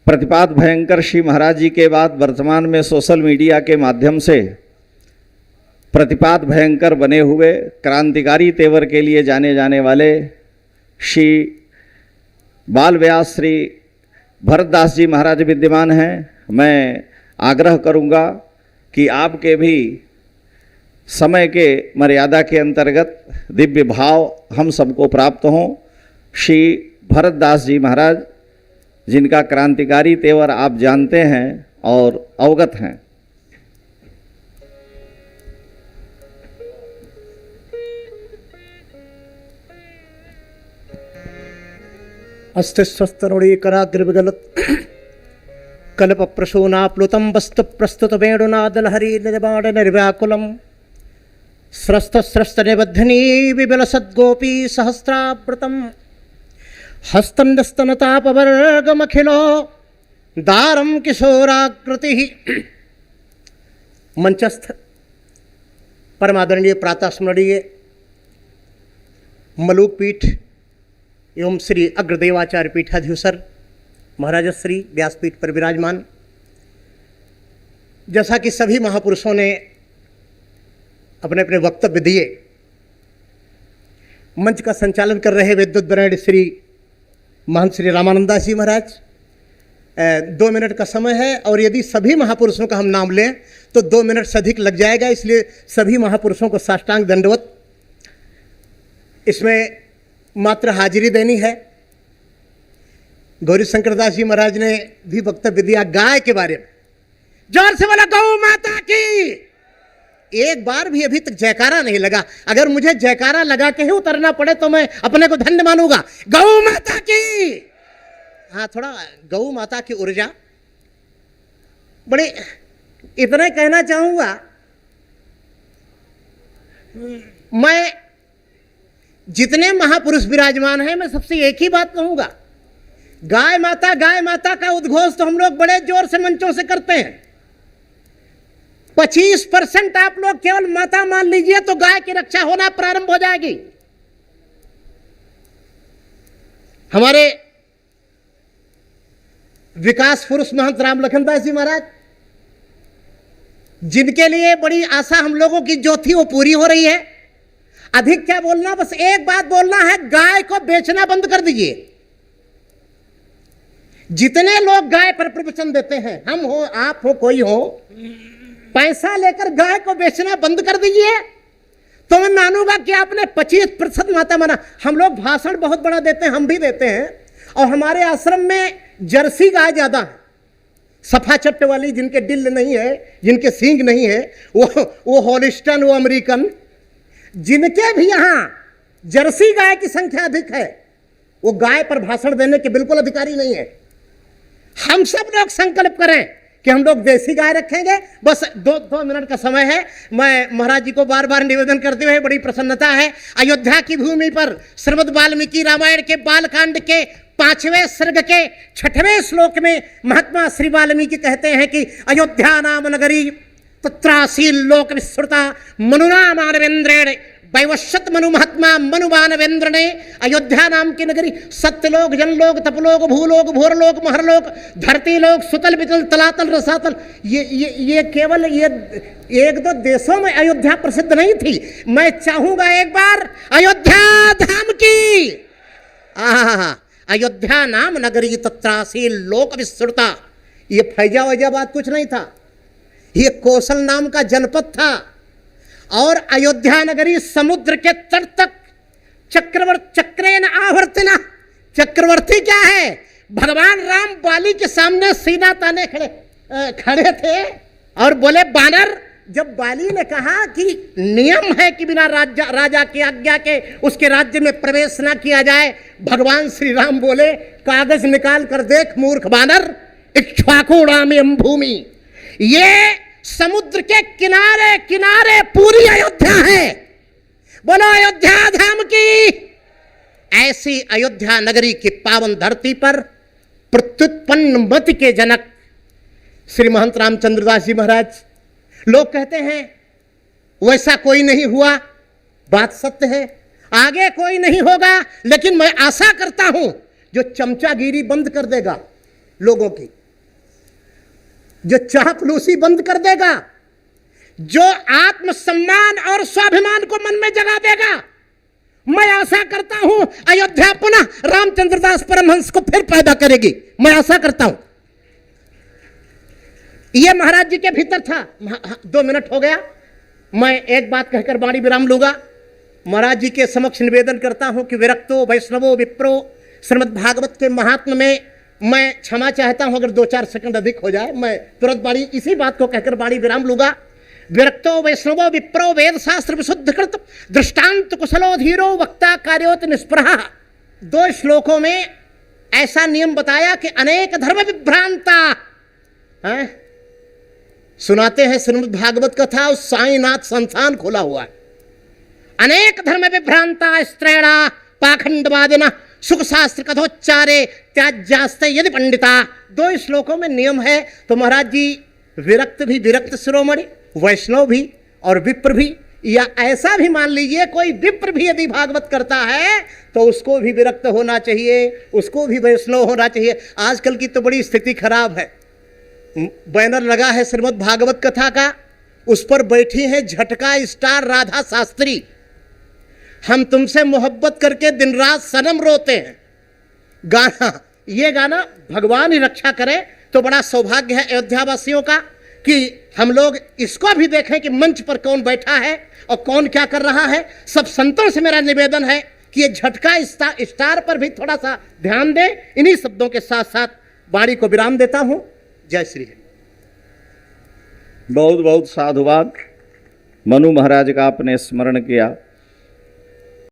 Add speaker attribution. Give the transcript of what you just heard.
Speaker 1: प्रतिपाद भयंकर श्री महाराज जी के बाद वर्तमान में सोशल मीडिया के माध्यम से प्रतिपाद भयंकर बने हुए क्रांतिकारी तेवर के लिए जाने जाने वाले श्री बाल व्यास श्री भरतदास जी महाराज विद्यमान हैं। मैं आग्रह करूंगा कि आपके भी समय के मर्यादा के अंतर्गत दिव्य भाव हम सबको प्राप्त हों। श्री भरतदास जी महाराज जिनका क्रांतिकारी तेवर आप जानते हैं और अवगत हैं।
Speaker 2: अस्तिस्वस्तरुणीकराग्रविगलत् कल्पप्रसूनाप्लुतं वस्तु प्रस्तुतवेणुनादलहरी निजबाण निर्व्याकुलं स्रस्तस्रस्तनिबद्धनी विबलसद्गोपी सहस्रावृतं हस्तन्दस्तनतापवर्गमखिलो दारं किशोराकृतिः। मंचस्थ परमादरणीय प्रातः स्मरणीय मलूक पीठ एवं श्री अग्रदेवाचार्य पीठाधीश्वर महाराजश्री व्यासपीठ पर विराजमान, जैसा कि सभी महापुरुषों ने अपने अपने वक्तव्य दिए, मंच का संचालन कर रहे विद्युत वरेण्य श्री महंत श्री रामानंदास जी महाराज। 2 मिनट का समय है और यदि सभी महापुरुषों का हम नाम लें तो 2 मिनट से अधिक लग जाएगा, इसलिए सभी महापुरुषों को साष्टांग दंडवत इसमें मात्र हाजिरी देनी है। गौरी शंकर दास जी महाराज ने भी वक्तव्य दिया गाय के बारे में। जोर से बोला गौ माता की। एक बार भी अभी तक जयकारा नहीं लगा। अगर मुझे जयकारा लगा के ही उतरना पड़े तो मैं अपने को धन्य मानूंगा। गौ माता की। हाँ, थोड़ा गौ माता की ऊर्जा बड़े। इतना कहना चाहूंगा, मैं जितने महापुरुष विराजमान हैं मैं सबसे एक ही बात कहूंगा, गाय माता का उद्घोष तो हम लोग बड़े जोर से मंचों से करते हैं। 25% आप लोग केवल माता मान लीजिए तो गाय की रक्षा होना प्रारंभ हो जाएगी। हमारे विकास पुरुष महंत राम लखनदास जी महाराज, जिनके लिए बड़ी आशा हम लोगों की जो थी वो पूरी हो रही है। अधिक क्या बोलना, बस एक बात बोलना है, गाय को बेचना बंद कर दीजिए। जितने लोग गाय पर प्रवचन देते हैं, हम हो आप हो कोई हो, पैसा लेकर गाय को बेचना बंद कर दीजिए तो मैं मानूंगा कि आपने 25% माता माना। हम लोग भाषण बहुत बड़ा देते हैं, हम भी देते हैं, और हमारे आश्रम में जर्सी गाय ज्यादा है, सफा चट्ट वाली, जिनके डिल नहीं है, जिनके सींग नहीं है, वो हॉलिस्टन, वो अमेरिकन। जिनके भी यहां जर्सी गाय की संख्या अधिक है, वो गाय पर भाषण देने के बिल्कुल अधिकारी नहीं है। हम सब लोग संकल्प करें कि हम लोग देसी गाय रखेंगे। बस 2 मिनट का समय है। मैं महाराज जी को बार बार निवेदन करते हुए बड़ी प्रसन्नता है, अयोध्या की भूमि पर श्रीमद् वाल्मीकि रामायण के बालकांड के 5वें सर्ग के 6वें श्लोक में महात्मा श्री वाल्मीकि कहते हैं कि अयोध्या नाम नगरी तत्रासील लोक विस्तृता मनुना मानवेंद्रेण वैवस्वत मनु महात्मा मनु मानवेंद्र ने। अयोध्या नाम की नगरी सत्यलोक, जनलोक, तपलोक, भूलोक, भोरलोक, महरलोक, धरती लोक, सुतल बितल, तलातल, रसातल, ये केवल ये 1-2 देशों में अयोध्या प्रसिद्ध नहीं थी। मैं चाहूंगा एक बार अयोध्या धाम की। अयोध्या नाम नगरी तत्रासील लोक विस्तृता। ये फैजा वैजा बात कुछ नहीं था, ये कौशल नाम का जनपद था। और अयोध्या नगरी समुद्र के तट तक चक्रेन आवर्तना। चक्रवर्ती क्या है? भगवान राम बाली के सामने सीना ताने खड़े थे और बोले बानर। जब बाली ने कहा कि नियम है कि बिना राजा की आज्ञा के उसके राज्य में प्रवेश ना किया जाए, भगवान श्री राम बोले कागज निकाल कर देख मूर्ख बानर, इक्ष्वाकुणाम्यं भूमि। ये समुद्र के किनारे किनारे पूरी अयोध्या है। बोलो अयोध्या धाम की। ऐसी अयोध्या नगरी की पावन धरती पर प्रत्युत्पन्न मत के जनक श्री महंत रामचंद्र दास जी महाराज। लोग कहते हैं वैसा कोई नहीं हुआ, बात सत्य है, आगे कोई नहीं होगा, लेकिन मैं आशा करता हूं जो चमचागिरी बंद कर देगा, लोगों की, जो चापलूसी बंद कर देगा, जो आत्मसम्मान और स्वाभिमान को मन में जगा देगा। मैं आशा करता हूं अयोध्या पुनः रामचंद्र दास परमहंस को फिर पैदा करेगी, मैं आशा करता हूं। यह महाराज जी के भीतर था। 2 मिनट हो गया, मैं एक बात कहकर वाणी विराम लूंगा। महाराज जी के समक्ष निवेदन करता हूं कि विरक्तो वैष्णवो विप्रो श्रीमद् भागवत के महात्म में मैं क्षमा चाहता हूं अगर 2-4 सेकंड अधिक हो जाए। मैं तुरंत वाणी इसी बात को कहकर वाणी विराम लूंगा। विरक्तो वैष्णवो विप्रो वेद शास्त्र विशुद्ध कृत दृष्टांत कुशलो धीरो वक्ता कार्योत निष्प्रहा। 2 श्लोकों में ऐसा नियम बताया कि अनेक धर्म विभ्रांता है? सुनाते हैं श्रीमद् भागवत कथा, उस साईनाथ संस्थान खोला हुआ है। अनेक धर्म विभ्रांता स्त्रेणा पाखंडवादिना सुख शास्त्र कथोच्चारे त्याज्यास्ते यदि पंडिता। 2 श्लोकों में नियम है। तो महाराज जी विरक्त भी, विरक्त शिरोमणि, वैष्णव भी और विप्र भी, या ऐसा भी मान लीजिए कोई विप्र भी यदि भागवत करता है तो उसको भी विरक्त होना चाहिए, उसको भी वैष्णव होना चाहिए। आजकल की तो बड़ी स्थिति खराब है। बैनर लगा है श्रीमद् भागवत कथा का, उस पर बैठी हैं झटका स्टार राधा शास्त्री। हम तुमसे मोहब्बत करके दिन रात सनम रोते हैं। गाना, ये गाना भगवान ही रक्षा करे तो बड़ा सौभाग्य है अयोध्या वासियों का कि हम लोग इसको भी देखें कि मंच पर कौन बैठा है और कौन क्या कर रहा है। सब संतों से मेरा निवेदन है कि ये झटका स्टार पर भी थोड़ा सा ध्यान दें। इन्हीं शब्दों के साथ साथ वाणी को विराम देता हूं। जय श्री हरि।
Speaker 1: बहुत बहुत साधुवाद। मनु महाराज का आपने स्मरण किया।